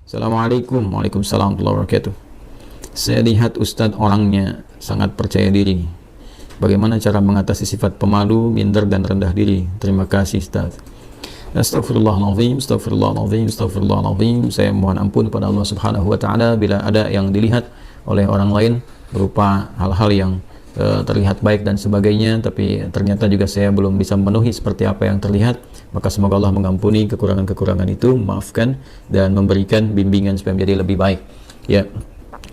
Assalamualaikum. Waalaikumsalam warahmatullahi wabarakatuh. Saya lihat Ustadz orangnya sangat percaya diri. Bagaimana cara mengatasi sifat pemalu, minder, dan rendah diri? Terima kasih Ustadz. Astagfirullahaladzim, astagfirullahaladzim, astagfirullahaladzim. Saya mohon ampun kepada Allah Subhanahu wa Ta'ala bila ada yang dilihat oleh orang lain berupa hal-hal yang terlihat baik dan sebagainya, tapi ternyata juga saya belum bisa memenuhi seperti apa yang terlihat. Maka semoga Allah mengampuni kekurangan-kekurangan itu, maafkan dan memberikan bimbingan supaya menjadi lebih baik. Ya,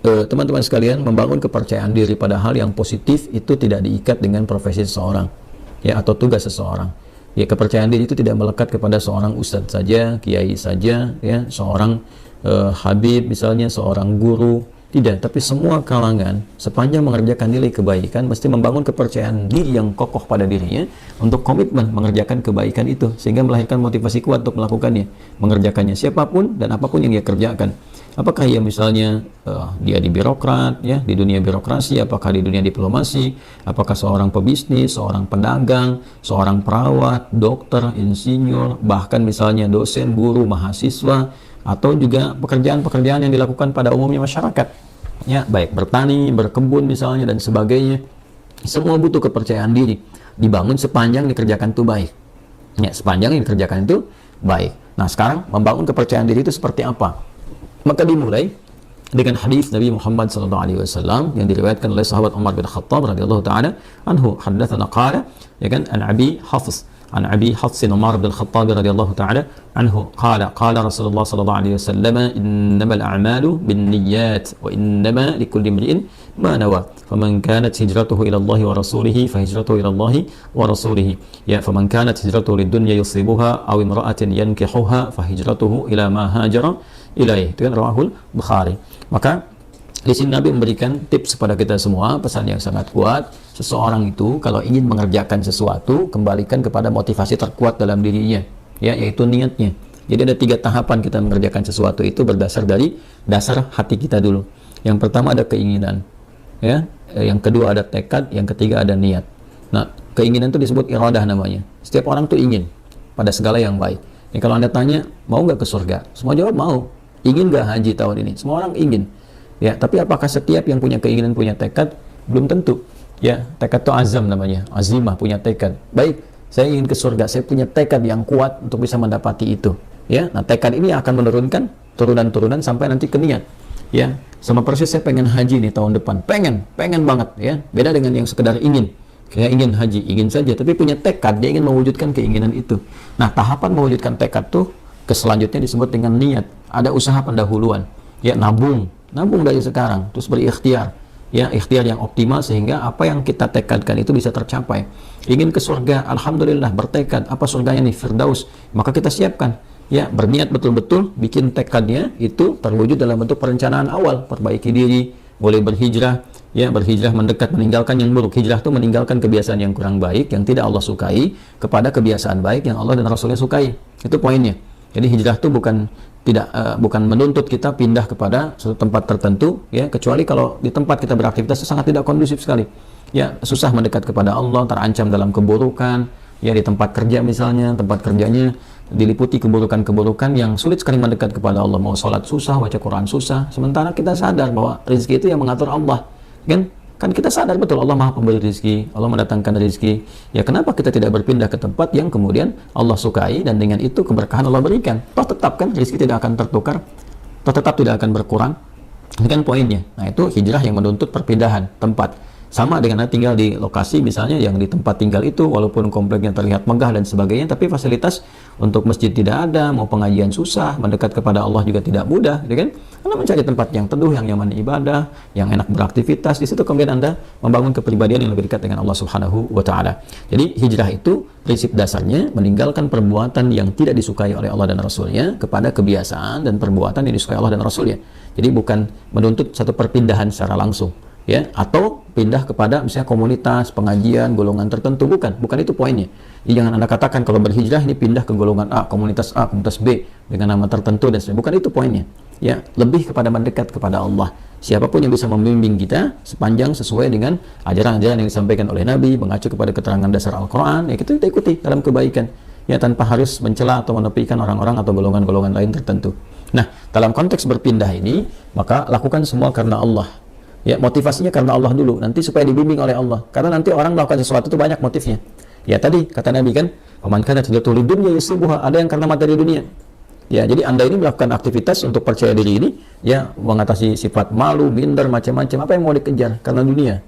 teman-teman sekalian, membangun kepercayaan diri pada hal yang positif itu tidak diikat dengan profesi seseorang, ya, atau tugas seseorang. Ya, kepercayaan diri itu tidak melekat kepada seorang ustadz saja, kiai saja, ya, seorang habib misalnya, seorang guru. Tidak, tapi semua kalangan sepanjang mengerjakan nilai kebaikan mesti membangun kepercayaan diri yang kokoh pada dirinya untuk komitmen mengerjakan kebaikan itu, sehingga melahirkan motivasi kuat untuk melakukannya, mengerjakannya siapapun dan apapun yang dia kerjakan. Apakah ia misalnya dia di birokrat, ya, di dunia birokrasi, apakah di dunia diplomasi, apakah seorang pebisnis, seorang pedagang, seorang perawat, dokter, insinyur, bahkan misalnya dosen, guru, mahasiswa, atau juga pekerjaan-pekerjaan yang dilakukan pada umumnya masyarakat, ya, baik bertani, berkebun misalnya dan sebagainya. Semua butuh kepercayaan diri, dibangun sepanjang dikerjakan itu baik, ya, sepanjang yang dikerjakan itu baik. Nah, sekarang membangun kepercayaan diri itu seperti apa? Maka dimulai dengan hadis Nabi Muhammad SAW yang diriwayatkan oleh sahabat Umar bin Khattab radhiyallahu taala anhu, haddatsana qala, ya kan, an Abi Hafs, عن أبي حفص عمر بن الخطاب رضي الله تعالى عنه قال قال رسول الله صلى الله عليه وسلم إنما الأعمال بالنيات وإنما لكل امرئ ما نوى فمن كانت هجرته إلى الله ورسوله فهجرته إلى الله ورسوله يا فمن كانت هجرته للدنيا يصيبها أو امرأة ينكحها فهجرته إلى ما هاجر إليه. Itu kan rawahul Bukhari. Maka di sini Nabi memberikan tips kepada kita semua, pesan yang sangat kuat. Seseorang itu kalau ingin mengerjakan sesuatu, kembalikan kepada motivasi terkuat dalam dirinya, ya, yaitu niatnya. Jadi ada 3 tahapan kita mengerjakan sesuatu itu berdasar dari dasar hati kita dulu. Yang pertama ada keinginan, ya. Yang kedua ada tekad, yang ketiga ada niat. Nah, keinginan itu disebut iradah namanya. Setiap orang tuh ingin pada segala yang baik. Ya, kalau Anda tanya, mau nggak ke surga? Semua jawab mau. Ingin nggak haji tahun ini? Semua orang ingin. Ya, tapi apakah setiap yang punya keinginan punya tekad? Belum tentu. Ya, tekad itu azam namanya, azimah, punya tekad. Baik, saya ingin ke surga, saya punya tekad yang kuat untuk bisa mendapati itu. Ya, nah tekad ini akan menurunkan turunan-turunan sampai nanti ke niat. Ya, sama persis saya pengen haji nih tahun depan, pengen banget, ya. Beda dengan yang sekedar ingin. Kayak ingin haji, ingin saja, tapi punya tekad, dia ingin mewujudkan keinginan itu. Nah, tahapan mewujudkan tekad tuh ke selanjutnya disebut dengan niat. Ada usaha pendahuluan, ya, nabung dari sekarang, terus berikhtiar, ya, ikhtiar yang optimal sehingga apa yang kita tekadkan itu bisa tercapai. Ingin ke surga, alhamdulillah, bertekad, apa surganya nih, Firdaus, maka kita siapkan, ya, berniat betul-betul, bikin tekadnya itu terwujud dalam bentuk perencanaan awal, perbaiki diri, boleh berhijrah, ya, berhijrah mendekat, meninggalkan yang buruk. Hijrah itu meninggalkan kebiasaan yang kurang baik, yang tidak Allah sukai, kepada kebiasaan baik yang Allah dan Rasulnya sukai. Itu poinnya. Jadi hijrah itu bukan menuntut kita pindah kepada suatu tempat tertentu, ya, kecuali kalau di tempat kita beraktivitas itu sangat tidak kondusif sekali, ya, susah mendekat kepada Allah, terancam dalam keburukan, ya, di tempat kerja misalnya, tempat kerjanya diliputi keburukan-keburukan yang sulit sekali mendekat kepada Allah. Mau sholat susah, baca Quran susah, sementara kita sadar bahwa rezeki itu yang mengatur Allah, kan kita sadar betul Allah Maha Pemberi rezeki, Allah mendatangkan rezeki. Ya, kenapa kita tidak berpindah ke tempat yang kemudian Allah sukai dan dengan itu keberkahan Allah berikan? Toh tetap kan rezeki tidak akan tertukar, toh tetap tidak akan berkurang. Ini kan poinnya. Nah, itu hijrah yang menuntut perpindahan tempat. Sama dengan tinggal di lokasi misalnya yang di tempat tinggal itu walaupun kompleknya terlihat megah dan sebagainya, tapi fasilitas untuk masjid tidak ada, mau pengajian susah, mendekat kepada Allah juga tidak mudah, gitu kan? Anda mencari tempat yang teduh, yang nyaman ibadah, yang enak beraktivitas, di situ kemudian Anda membangun kepribadian yang lebih dekat dengan Allah Subhanahu wa Ta'ala. Jadi hijrah itu prinsip dasarnya meninggalkan perbuatan yang tidak disukai oleh Allah dan Rasulnya kepada kebiasaan dan perbuatan yang disukai Allah dan Rasulnya. Jadi bukan menuntut satu perpindahan secara langsung, ya, atau pindah kepada misalnya komunitas, pengajian, golongan tertentu, bukan itu poinnya. Jadi jangan Anda katakan kalau berhijrah ini pindah ke golongan A, komunitas B dengan nama tertentu dan sebagainya. Bukan itu poinnya. Ya, lebih kepada mendekat kepada Allah. Siapapun yang bisa membimbing kita sepanjang sesuai dengan ajaran-ajaran yang disampaikan oleh Nabi, mengacu kepada keterangan dasar Al-Quran, ya kita ikuti dalam kebaikan, ya, tanpa harus mencela atau menepikan orang-orang atau golongan-golongan lain tertentu. Nah, dalam konteks berpindah ini, maka lakukan semua karena Allah. Ya, motivasinya karena Allah dulu, nanti supaya dibimbing oleh Allah. Karena nanti orang melakukan sesuatu itu banyak motifnya. Ya tadi kata Nabi kan, "Faman kana hijratuhu lidunya yusibuha", ada yang karena materi dunia. Ya, jadi Anda ini melakukan aktivitas untuk percaya diri ini, ya mengatasi sifat malu, minder, macam-macam. Apa yang mau dikejar? Karena dunia.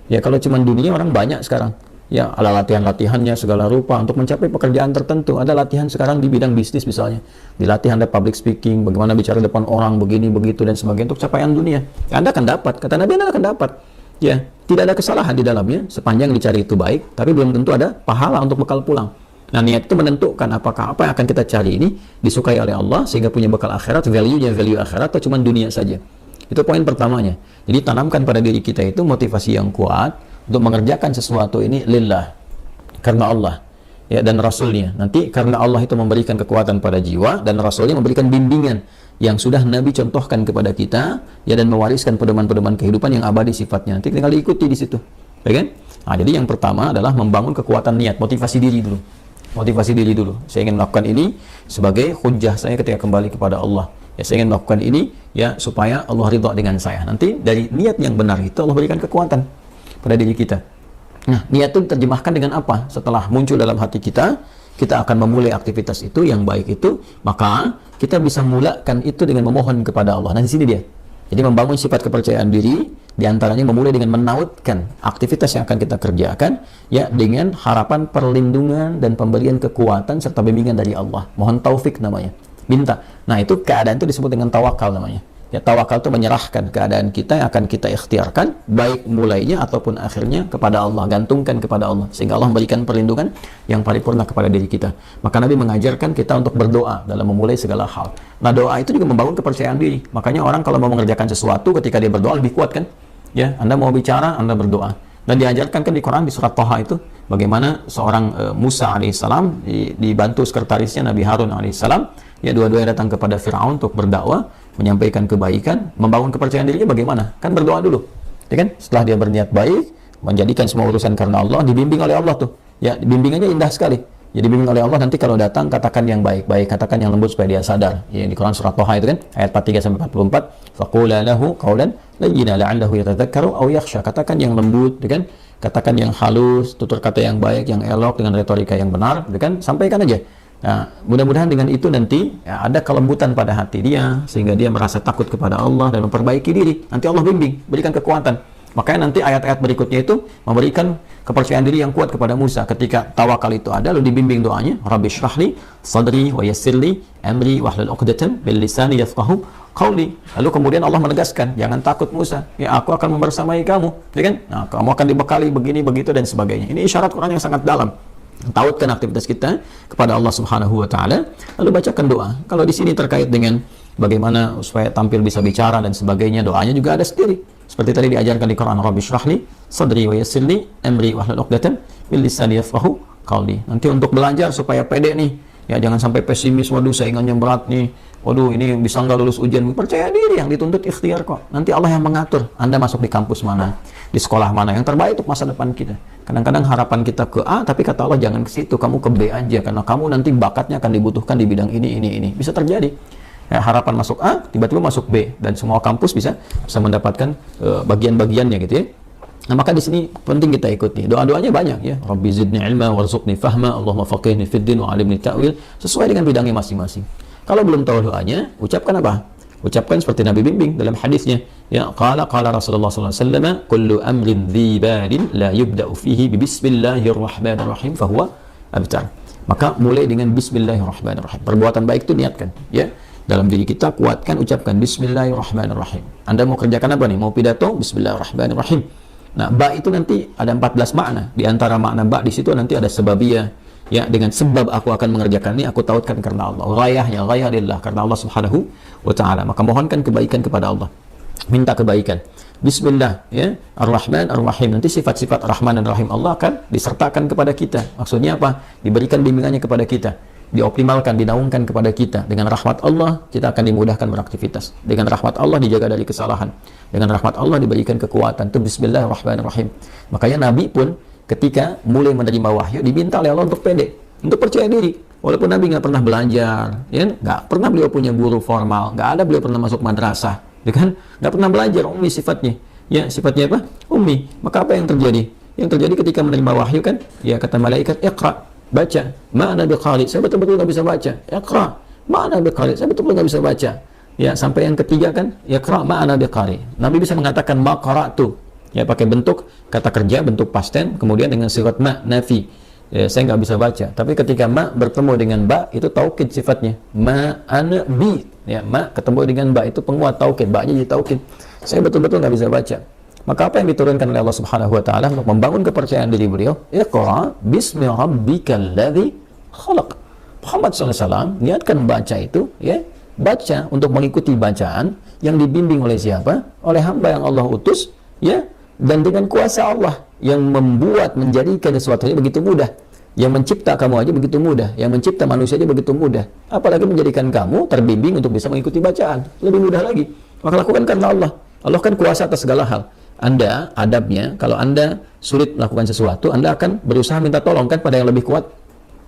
Ya, kalau cuma dunia orang banyak sekarang. Ya, ada latihan-latihannya segala rupa untuk mencapai pekerjaan tertentu. Ada latihan sekarang di bidang bisnis misalnya. Dilatih Anda public speaking, bagaimana bicara depan orang, begini, begitu, dan sebagainya untuk capaian dunia. Ya, Anda akan dapat. Kata Nabi, Anda akan dapat. Ya, tidak ada kesalahan di dalamnya, sepanjang dicari itu baik, tapi belum tentu ada pahala untuk bekal pulang. Nah, niat itu menentukan apakah apa yang akan kita cari ini disukai oleh Allah, sehingga punya bekal akhirat, value-nya value akhirat, atau cuma dunia saja. Itu poin pertamanya. Jadi, tanamkan pada diri kita itu motivasi yang kuat, untuk mengerjakan sesuatu ini lillah, karena Allah ya dan Rasulnya. Nanti karena Allah itu memberikan kekuatan pada jiwa, dan Rasulnya memberikan bimbingan yang sudah Nabi contohkan kepada kita ya, dan mewariskan pedoman-pedoman kehidupan yang abadi sifatnya. Nanti tinggal diikuti di situ, ya kan? Nah, jadi yang pertama adalah membangun kekuatan niat, motivasi diri dulu. Motivasi diri dulu. Saya ingin melakukan ini sebagai hujjah saya ketika kembali kepada Allah. Ya, saya ingin melakukan ini ya supaya Allah ridha dengan saya. Nanti dari niat yang benar itu Allah berikan kekuatan pada diri kita. Nah, niat itu terjemahkan dengan apa? Setelah muncul dalam hati kita, kita akan memulai aktivitas itu yang baik itu, maka kita bisa mulakan itu dengan memohon kepada Allah. Nah, di sini dia. Jadi membangun sifat kepercayaan diri, diantaranya memulai dengan menautkan aktivitas yang akan kita kerjakan, ya dengan harapan perlindungan dan pemberian kekuatan serta bimbingan dari Allah. Mohon taufik namanya. Minta. Nah, itu keadaan itu disebut dengan tawakal namanya. Ya, tawakal itu menyerahkan keadaan kita yang akan kita ikhtiarkan, baik mulainya ataupun akhirnya kepada Allah, gantungkan kepada Allah, sehingga Allah memberikan perlindungan yang paripurna kepada diri kita. Maka Nabi mengajarkan kita untuk berdoa dalam memulai segala hal. Nah, doa itu juga membangun kepercayaan diri. Makanya orang kalau mau mengerjakan sesuatu, ketika dia berdoa lebih kuat kan? Ya, Anda mau bicara, Anda berdoa. Dan diajarkan kan di Quran, di surat Thaha itu, bagaimana seorang Musa alaihissalam dibantu sekretarisnya Nabi Harun alaihissalam, ya dua-duanya datang kepada Fir'aun untuk berdakwah, menyampaikan kebaikan, membangun kepercayaan dirinya bagaimana? Kan berdoa dulu, ya kan? Setelah dia berniat baik, menjadikan semua urusan karena Allah, dibimbing oleh Allah tuh. Ya, bimbingannya indah sekali. Ya, dibimbing oleh Allah, nanti kalau datang katakan yang baik-baik, katakan yang lembut supaya dia sadar. Ya, di Quran surat Thaha itu kan, ayat 43 sampai 44, faqula lahu qawlan layyina la'allahu yatadzakkaru aw yakhsha. Katakan yang lembut, ya kan? Katakan yang halus, tutur kata yang baik, yang elok dengan retorika yang benar, ya kan? Sampaikan aja. Nah, mudah-mudahan dengan itu nanti ya, ada kelembutan pada hati dia, sehingga dia merasa takut kepada Allah dan memperbaiki diri. Nanti Allah bimbing, berikan kekuatan. Makanya nanti ayat-ayat berikutnya itu memberikan kepercayaan diri yang kuat kepada Musa. Ketika tawakal itu ada, lalu dibimbing doanya, Rabbi shrahli sadri wa yassirli amri wahlul 'uqdatam bil lisani yafqahu qawli. Lalu kemudian Allah menegaskan, jangan takut Musa, ya aku akan membersamai kamu, ya kan? Nah, kamu akan dibekali begini begitu dan sebagainya. Ini isyarat Quran yang sangat dalam. Tautkan aktivitas kita kepada Allah Subhanahu wa taala, lalu bacakan doa. Kalau di sini terkait dengan bagaimana supaya tampil bisa bicara dan sebagainya, doanya juga ada sendiri. Seperti tadi diajarkan di Quran, Rabbi shrahli sadri wa yassirli amri wahlul 'uqdatam min lisani yafqahu qawli. Nanti untuk belajar supaya pede nih. Ya, jangan sampai pesimis, waduh saingannya berat nih. Waduh, ini bisa nggak lulus ujian. Percaya diri, yang dituntut ikhtiar kok. Nanti Allah yang mengatur Anda masuk di kampus mana, di sekolah mana yang terbaik untuk masa depan kita. Kadang-kadang harapan kita ke A, tapi kata Allah jangan ke situ, kamu ke B aja, karena kamu nanti bakatnya akan dibutuhkan di bidang ini. Bisa terjadi. Ya, harapan masuk A, tiba-tiba masuk B, dan semua kampus bisa mendapatkan bagian-bagiannya gitu ya. Nah, maka di sini penting kita ikuti. Doa-doanya banyak ya. Rabbi zidni ilma warzuqni fahma, Allahumma faqihni fid din wa 'allimni ta'wil, sesuai dengan bidangnya masing-masing. Kalau belum tahu doanya, ucapkan apa? Ucapkan seperti Nabi bimbing dalam hadisnya. Ya, qala Rasulullah sallallahu alaihi wasallam, kullu amrin dhi balin la yubda'u fihi bi bismillahirrahmanirrahim fa huwa abtar. Maka mulai dengan bismillahirrahmanirrahim. Perbuatan baik itu niatkan, ya. Dalam diri kita kuatkan, ucapkan bismillahirrahmanirrahim. Anda mau kerjakan apa nih? Mau pidato? Bismillahirrahmanirrahim. Nah, ba itu nanti ada 14 makna. Di antara makna ba di situ nanti ada sebabiyah. Ya, dengan sebab aku akan mengerjakan ini, aku tautkan karena Allah. Ghayahnya, ghayah lillah, karena Allah Subhanahu wa ta'ala. Maka mohonkan kebaikan kepada Allah. Minta kebaikan. Bismillah, ya, Ar-Rahman, Ar-Rahim. Nanti sifat-sifat Rahman dan Rahim Allah akan disertakan kepada kita. Maksudnya apa? Diberikan bimbingannya kepada kita. Dioptimalkan, dinaungkan kepada kita. Dengan rahmat Allah, kita akan dimudahkan beraktivitas. Dengan rahmat Allah, dijaga dari kesalahan. Dengan rahmat Allah, diberikan kekuatan. Itu Bismillahirrahmanirrahim. Makanya Nabi pun ketika mulai menerima wahyu, diminta oleh Allah untuk pede, untuk percaya diri. Walaupun Nabi nggak pernah belajar, ya, nggak pernah beliau punya guru formal, nggak ada beliau pernah masuk madrasah, ya kan? Nggak pernah belajar, ummi sifatnya. Ya, sifatnya apa? Ummi. Maka apa yang terjadi? Yang terjadi ketika menerima wahyu kan, ya kata malaikat, Iqra, baca. Ma'ana biqari, saya betul-betul nggak bisa baca. Iqra, ma'ana biqari, saya betul-betul nggak bisa baca. Ya, sampai yang ketiga kan, Iqra ma'ana biqari. Nabi bisa mengatakan ma qara'tu. Ya, pakai bentuk kata kerja, bentuk past tense, kemudian dengan sigat ma, nafi. Ya, saya nggak bisa baca. Tapi ketika ma bertemu dengan ba, itu taukid sifatnya. Ma ana bi. Ya, ma ketemu dengan ba, itu penguat taukid. Ba-nya jadi taukid. Saya betul-betul nggak bisa baca. Maka apa yang diturunkan oleh Allah Subhanahu wa taala untuk membangun kepercayaan diri beliau? Iqra bismi rabbikal ladzi khalaq. Muhammad SAW niatkan baca itu, ya, baca untuk mengikuti bacaan yang dibimbing oleh siapa? Oleh hamba yang Allah utus, ya, dan dengan kuasa Allah yang membuat menjadikan sesuatunya begitu mudah. Yang mencipta kamu aja begitu mudah, yang mencipta manusia aja begitu mudah. Apalagi menjadikan kamu terbimbing untuk bisa mengikuti bacaan, lebih mudah lagi. Maka lakukan karena Allah. Allah kan kuasa atas segala hal. Anda, adabnya, kalau Anda sulit melakukan sesuatu, Anda akan berusaha minta tolong kan pada yang lebih kuat.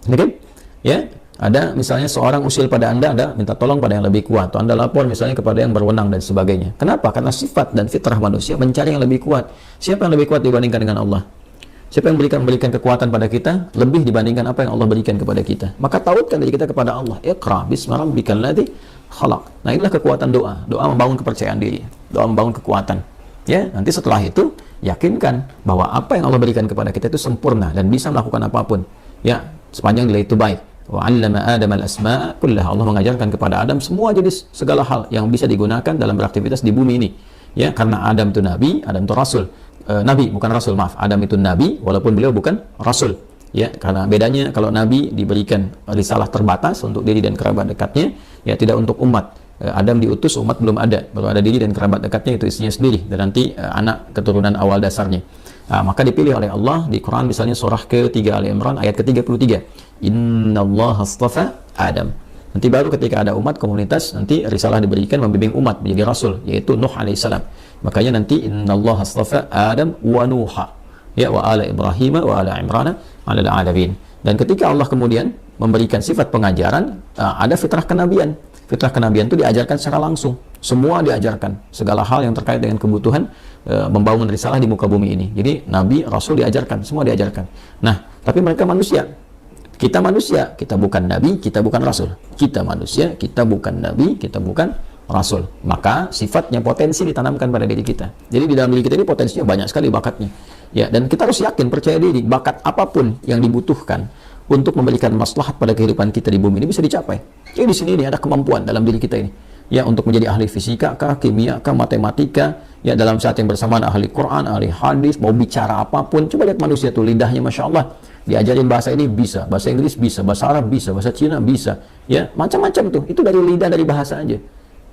Oke? Ya, ada misalnya seorang usil pada Anda minta tolong pada yang lebih kuat. Atau Anda lapor misalnya kepada yang berwenang dan sebagainya. Kenapa? Karena sifat dan fitrah manusia mencari yang lebih kuat. Siapa yang lebih kuat dibandingkan dengan Allah? Siapa yang memberikan kekuatan pada kita lebih dibandingkan apa yang Allah berikan kepada kita? Maka tautkan diri kita kepada Allah. Iqra bismi rabbikal ladzi khalaq. Nah, inilah kekuatan doa. Doa membangun kepercayaan diri. Doa membangun kekuatan. Ya, nanti setelah itu yakinkan bahwa apa yang Allah berikan kepada kita itu sempurna dan bisa melakukan apapun. Ya, sepanjang nilai itu baik. Wa 'allama Adam al-asma'a kullaha. Allah mengajarkan kepada Adam semua jenis segala hal yang bisa digunakan dalam beraktivitas di bumi ini. Ya, karena Adam itu nabi, Adam itu rasul. Nabi bukan rasul, maaf. Adam itu nabi walaupun beliau bukan rasul. Ya, karena bedanya kalau nabi diberikan risalah terbatas untuk diri dan kerabat dekatnya, ya tidak untuk umat. Adam diutus, umat belum ada, baru ada diri dan kerabat dekatnya, itu istrinya sendiri, dan nanti anak keturunan awal dasarnya. Maka dipilih oleh Allah di Quran misalnya surah ke-3 Ali Imran ayat ke-33. Innallaha astafa Adam. Nanti baru ketika ada umat komunitas, nanti risalah diberikan membimbing umat menjadi rasul, yaitu Nuh alaihissalam. Makanya nanti innallaha astafa Adam wa Nuha, ya, wa ala Ibrahim wa ala Imran ala alamin. Dan ketika Allah kemudian memberikan sifat pengajaran, ada fitrah kenabian. Fitrah kenabian itu diajarkan secara langsung. Semua diajarkan. Segala hal yang terkait dengan kebutuhan membangun risalah di muka bumi ini. Jadi Nabi, Rasul diajarkan. Semua diajarkan. Nah, tapi mereka manusia. Kita manusia. Kita bukan Nabi, kita bukan Rasul. Kita manusia, kita bukan Nabi, kita bukan Rasul. Maka sifatnya potensi ditanamkan pada diri kita. Jadi di dalam diri kita ini potensinya banyak sekali bakatnya. Ya, dan kita harus yakin, percaya diri, bakat apapun yang dibutuhkan untuk memberikan maslahat pada kehidupan kita di bumi ini bisa dicapai. Jadi di sini ini ada kemampuan dalam diri kita ini, ya, untuk menjadi ahli fisika kah, kimia kah, matematika, ya, dalam saat yang bersamaan ahli Quran, ahli hadis, mau bicara apapun. Coba lihat manusia tuh, lidahnya masya Allah, diajarin bahasa ini bisa, bahasa Inggris bisa, bahasa Arab bisa, bahasa Cina bisa, ya, macam-macam tuh. Itu dari lidah, dari bahasa aja.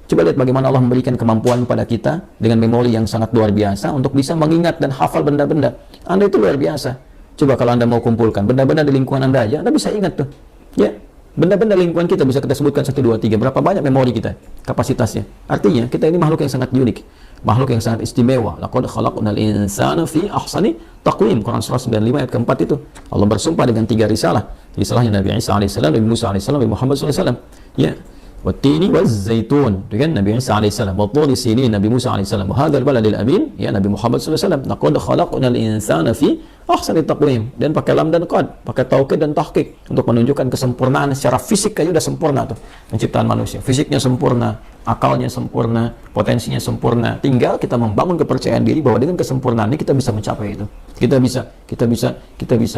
Coba lihat bagaimana Allah memberikan kemampuan pada kita dengan memori yang sangat luar biasa untuk bisa mengingat dan hafal benda-benda. Anda itu luar biasa. Coba kalau Anda mau kumpulkan benda-benda di lingkungan Anda aja, Anda bisa ingat tuh. Ya, benda-benda lingkungan kita bisa kita sebutkan 1, 2, 3. Berapa banyak memori kita, kapasitasnya. Artinya, kita ini makhluk yang sangat unik. Makhluk yang sangat istimewa. Laqad khalaqnal insana fi ahsani taqwim. Quran surah 95 ayat ke-4 itu. Allah bersumpah dengan 3 risalah. Risalahnya Nabi Isa alaihissalam, Nabi Musa alaihissalam, Nabi Muhammad SAW. Ya. Wattini wazzaitun, kan Nabi Isa alaihissalam, watturi sinin Nabi Musa alaihissalam, wa hadzal baladil amin, ya, Nabi Muhammad SAW. Laqad khalaqnal insana fi ahsani taqwim. Dan pakai lam dan qad, pakai taukid dan tahqiq untuk menunjukkan kesempurnaan secara fisik aja udah sempurna tuh penciptaan manusia. Fisiknya sempurna, akalnya sempurna, potensinya sempurna. Tinggal kita membangun kepercayaan diri bahwa dengan kesempurnaan ini kita bisa mencapai itu. Kita bisa.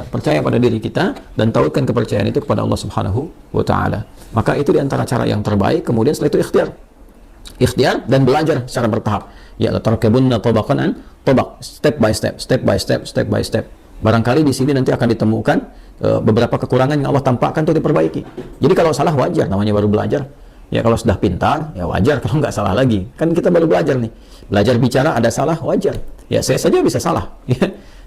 Percaya pada diri kita dan tautkan kepercayaan itu kepada Allah Subhanahu wa taala. Maka itu diantara cara yang terbaik. Kemudian setelah itu ikhtiar dan belajar secara bertahap. Ya, tarkabunna tabaqan an tabaq, step by step. Barangkali di sini nanti akan ditemukan beberapa kekurangan yang Allah tampakkan untuk diperbaiki. Jadi kalau salah wajar, namanya baru belajar. Ya, kalau sudah pintar, ya wajar kalau nggak salah lagi. Kan kita baru belajar nih. Belajar bicara ada salah, wajar. Ya, saya saja bisa salah.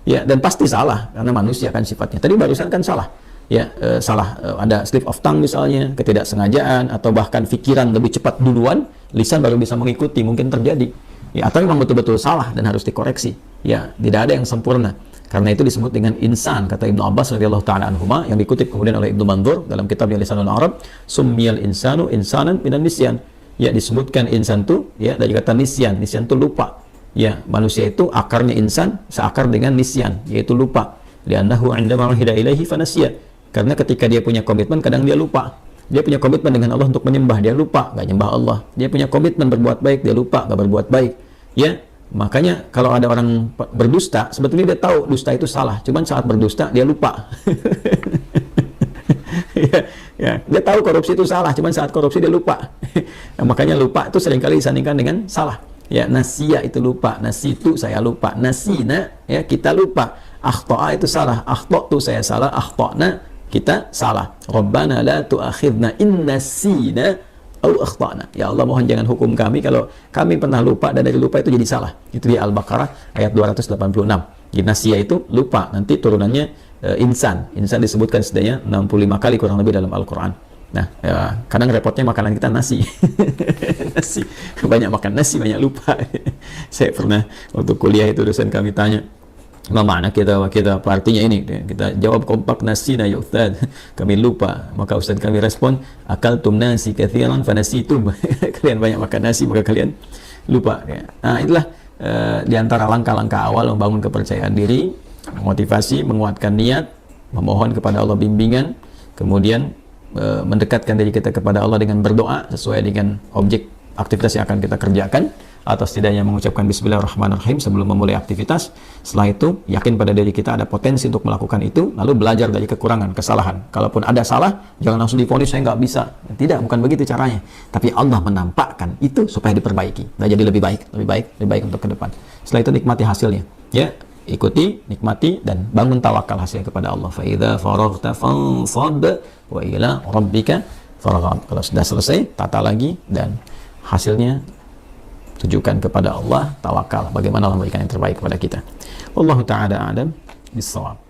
Ya, dan pasti salah karena manusia kan sifatnya. Tadi barusan kan salah. Ya, salah, ada slip of tongue misalnya, ketidaksengajaan, atau bahkan pikiran lebih cepat duluan, lisan baru bisa mengikuti, mungkin terjadi. Ya, atau memang betul-betul salah dan harus dikoreksi. Ya, tidak ada yang sempurna. Karena itu disebut dengan insan, kata Ibnu Abbas radhiyallahu taala anhuma, yang dikutip kemudian oleh Ibnu Mandzur dalam kitabnya Lisanul Arab, summiyal insanu insanan minan nisyan. Ya, disebutkan insan itu ya dari kata nisyan. Nisyan itu lupa. Ya, manusia itu akarnya insan seakar dengan nisyan, yaitu lupa. Li'annahu 'indama uhida ilaihi fanasiya. Karena ketika dia punya komitmen kadang dia lupa. Dia punya komitmen dengan Allah untuk menyembah, dia lupa, nggak nyembah Allah. Dia punya komitmen berbuat baik, dia lupa, nggak berbuat baik. Ya, makanya kalau ada orang berdusta, sebetulnya dia tahu dusta itu salah, cuman saat berdusta dia lupa. Ya, dia tahu korupsi itu salah, cuman saat korupsi dia lupa. Nah, makanya lupa itu seringkali disandingkan dengan salah. Ya, nasiya itu lupa, nasitu saya lupa, nasina ya kita lupa, akhta'a itu salah, akhta'tu saya salah, akhta'na kita salah. Rabbana la tu'akhidna in nasina au akhta'na. Ya Allah, mohon jangan hukum kami kalau kami pernah lupa dan dari lupa itu jadi salah. Itu di Al-Baqarah ayat 286. Jadi nasiya itu lupa, nanti turunannya insan. Insan disebutkan setidaknya 65 kali kurang lebih dalam Al-Qur'an. Nah, ya, kadang repotnya makanan kita nasi. Nasi. Banyak makan nasi, banyak lupa. Saya pernah waktu kuliah itu dosen kami tanya, "Ma makna kita apa artinya ini?" Kita jawab kompak, nasina ya Ustaz. Kami lupa. Maka Ustaz kami respon, akaltum nasi katsiran fanasitum. Kalian banyak makan nasi maka kalian lupa. Nah, itulah di antara langkah-langkah awal membangun kepercayaan diri, motivasi, menguatkan niat, memohon kepada Allah bimbingan, kemudian mendekatkan diri kita kepada Allah dengan berdoa sesuai dengan objek aktivitas yang akan kita kerjakan, atau setidaknya mengucapkan Bismillahirrahmanirrahim sebelum memulai aktivitas. Setelah itu yakin pada diri kita ada potensi untuk melakukan itu, lalu belajar dari kekurangan, kesalahan. Kalaupun ada salah, jangan langsung divonis saya nggak bisa. Tidak, bukan begitu caranya. Tapi Allah menampakkan itu supaya diperbaiki, dan jadi lebih baik untuk ke depan. Setelah itu nikmati hasilnya. Ya, ikuti, nikmati, dan bangun tawakal hasil kepada Allah. Fa idza faraghta fansab wa ila rabbika farghab. Kalau sudah selesai, tata lagi dan hasilnya tujukan kepada Allah, tawakal. Bagaimana Allah memberikan yang terbaik kepada kita. Wallahu ta'ala a'lam bis-shawab.